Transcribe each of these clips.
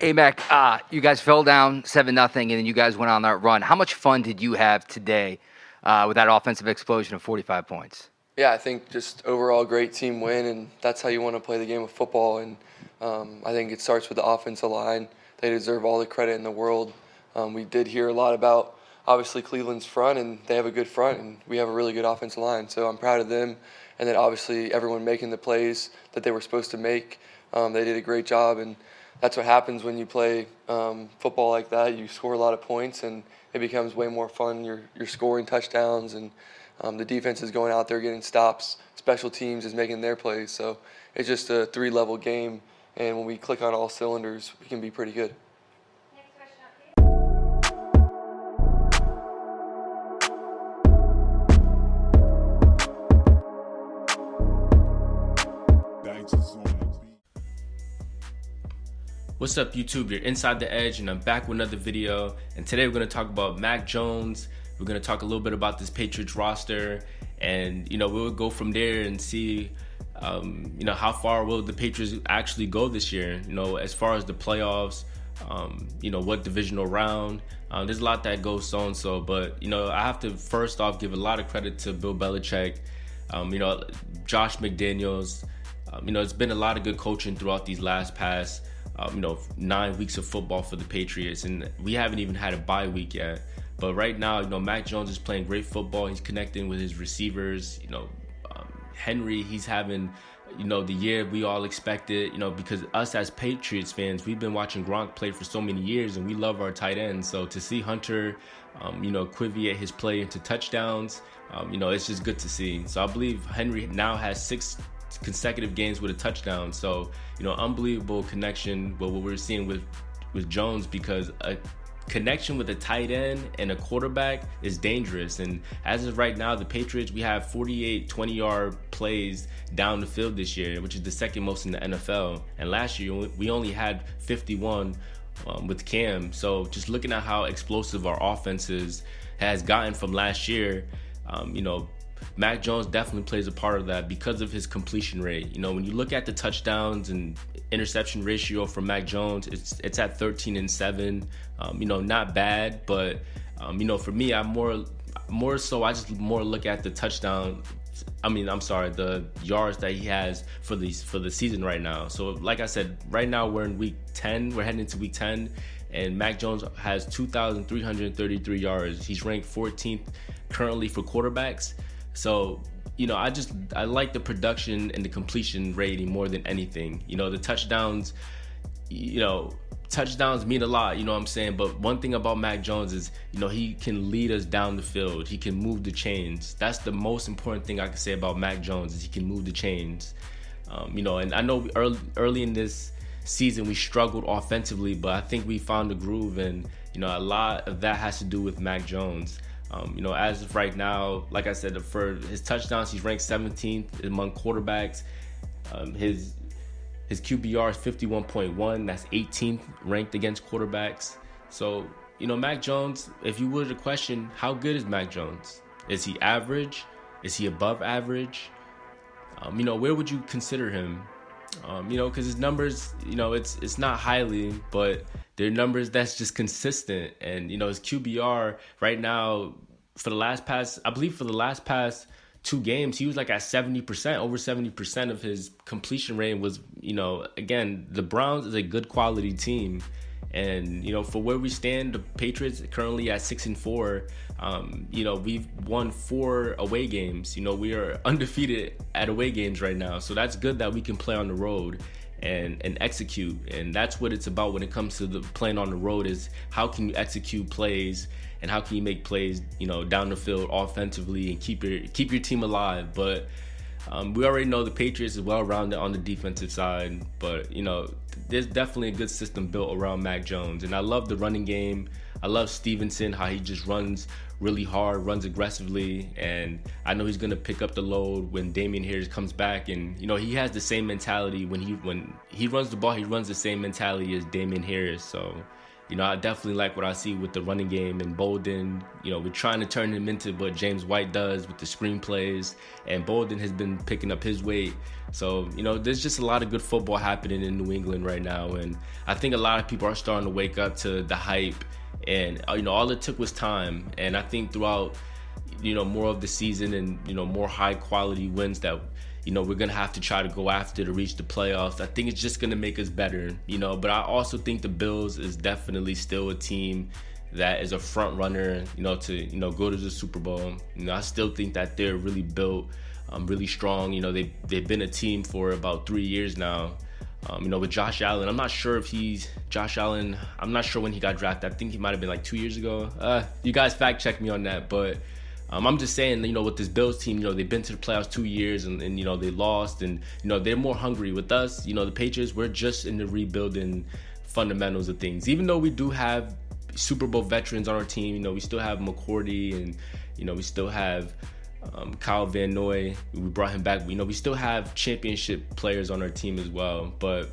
Hey, Mac, you guys fell down 7-0, and then you guys went on that run. How much fun did you have today with that offensive explosion of 45 points? Yeah, I think just overall great team win, and that's how you want to play the game of football. And I think it starts with the offensive line. They deserve all the credit in the world. We did hear a lot about, obviously, Cleveland's front, and they have a good front, and we have a really good offensive line. So I'm proud of them. And then, obviously, everyone making the plays that they were supposed to make. They did a great job, and that's what happens when you play football like that. You score a lot of points, and it becomes way more fun. You're scoring touchdowns, and the defense is going out there getting stops. Special teams is making their plays. So it's just a three-level game, and when we click on all cylinders, we can be pretty good. What's up, YouTube? You're Inside the Edge, and I'm back with another video. And today we're going to talk about Mac Jones. We're going to talk a little bit about this Patriots roster, and we'll go from there and see how far will the Patriots actually go this year. As far as the playoffs, what divisional round. There's a lot that goes so, but I have to first off give a lot of credit to Bill Belichick. Josh McDaniels. It's been a lot of good coaching throughout these past 9 weeks of football for the Patriots, and we haven't even had a bye week yet. But right now, Mac Jones is playing great football. He's connecting with his receivers. Henry, he's having, the year we all expected, because us as Patriots fans, we've been watching Gronk play for so many years, and we love our tight ends. So to see Hunter, equivalent his play into touchdowns, it's just good to see. So I believe Henry now has 6 consecutive games with a touchdown. So, unbelievable connection with what we're seeing with Jones, because a connection with a tight end and a quarterback is dangerous. And as of right now, the Patriots, we have 48 20-yard plays down the field this year, which is the second most in the NFL. And last year, we only had 51 with Cam. So just looking at how explosive our offenses has gotten from last year, Mac Jones definitely plays a part of that because of his completion rate. When you look at the touchdowns and interception ratio for Mac Jones, it's at 13-7. Not bad, but for me, I just look at the touchdown. The yards that he has for the season right now. So like I said, right now we're in week 10. We're heading into week 10, and Mac Jones has 2,333 yards. He's ranked 14th currently for quarterbacks. So, I like the production and the completion rating more than anything. The touchdowns, touchdowns mean a lot, what I'm saying? But one thing about Mac Jones is, he can lead us down the field. He can move the chains. That's the most important thing I can say about Mac Jones, is he can move the chains. And I know early in this season we struggled offensively, but I think we found the groove, and, a lot of that has to do with Mac Jones. As of right now, like I said, for his touchdowns, he's ranked 17th among quarterbacks. His QBR is 51.1. That's 18th ranked against quarterbacks. So, Mac Jones, if you were to question, how good is Mac Jones? Is he average? Is he above average? Where would you consider him? Because his numbers, it's not highly, but they're numbers that's just consistent. And, his QBR right now, for the last past 2 games, he was like at 70%, over 70% of his completion rate was, again, the Browns is a good quality team. And, for where we stand, the Patriots currently at 6-4. We've won 4 away games. We are undefeated at away games right now. So that's good that we can play on the road and execute. And that's what it's about when it comes to the playing on the road, is how can you execute plays and how can you make plays, down the field offensively and keep your team alive. But we already know the Patriots is well-rounded on the defensive side, but, there's definitely a good system built around Mac Jones. And I love the running game. I love Stevenson, how he just runs really hard, runs aggressively, and I know he's going to pick up the load when Damian Harris comes back. And, he has the same mentality when he runs the ball. He runs the same mentality as Damian Harris. So, I definitely like what I see with the running game and Bolden. We're trying to turn him into what James White does with the screenplays, and Bolden has been picking up his weight. So, there's just a lot of good football happening in New England right now, and I think a lot of people are starting to wake up to the hype, and, all it took was time, and I think throughout, more of the season and, more high quality wins that we're going to have to try to go after to reach the playoffs. I think it's just going to make us better, but I also think the Bills is definitely still a team that is a front runner, to, go to the Super Bowl. I still think that they're really built, really strong. They've been a team for about 3 years now. With Josh Allen, I'm not sure when he got drafted. I think he might have been like 2 years ago. You guys fact check me on that, but I'm just saying, with this Bills team, they've been to the playoffs 2 years and they lost, and, they're more hungry. With us, the Patriots, we're just in the rebuilding fundamentals of things. Even though we do have Super Bowl veterans on our team, we still have McCourty and, we still have Kyle Van Noy. We brought him back. We still have championship players on our team as well. But,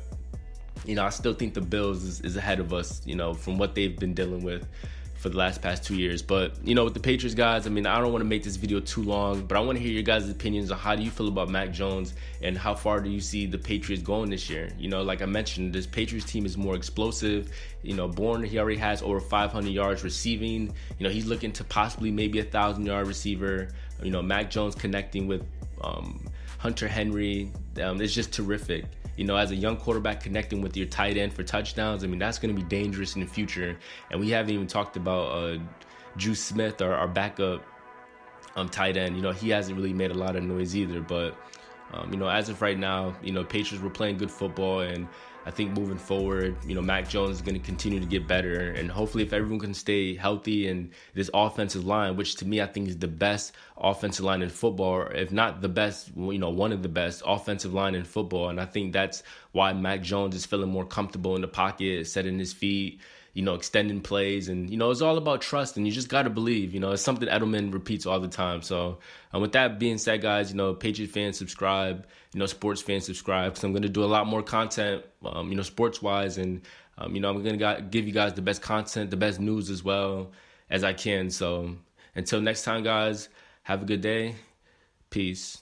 I still think the Bills is ahead of us, from what they've been dealing with for the past 2 years. But, with the Patriots, guys, I don't want to make this video too long, but I want to hear your guys' opinions on how do you feel about Mac Jones and how far do you see the Patriots going this year? Like I mentioned, this Patriots team is more explosive. Bourne, he already has over 500 yards receiving. He's looking to possibly maybe 1,000-yard receiver. Mac Jones connecting with Hunter Henry. It's just terrific. As a young quarterback connecting with your tight end for touchdowns, that's going to be dangerous in the future. And we haven't even talked about Juice Smith, our backup tight end. He hasn't really made a lot of noise either. But, as of right now, Patriots were playing good football. And I think moving forward, Mac Jones is going to continue to get better. And hopefully if everyone can stay healthy and this offensive line, which to me I think is the best offensive line in football, or if not the best, one of the best offensive line in football. And I think that's why Mac Jones is feeling more comfortable in the pocket, setting his feet, extending plays. And, it's all about trust, and you just got to believe. It's something Edelman repeats all the time. So with that being said, guys, Patriot fans, subscribe. Sports fans, subscribe, because I'm going to do a lot more content, sports-wise. And, I'm going to give you guys the best content, the best news as well as I can. So until next time, guys, have a good day. Peace.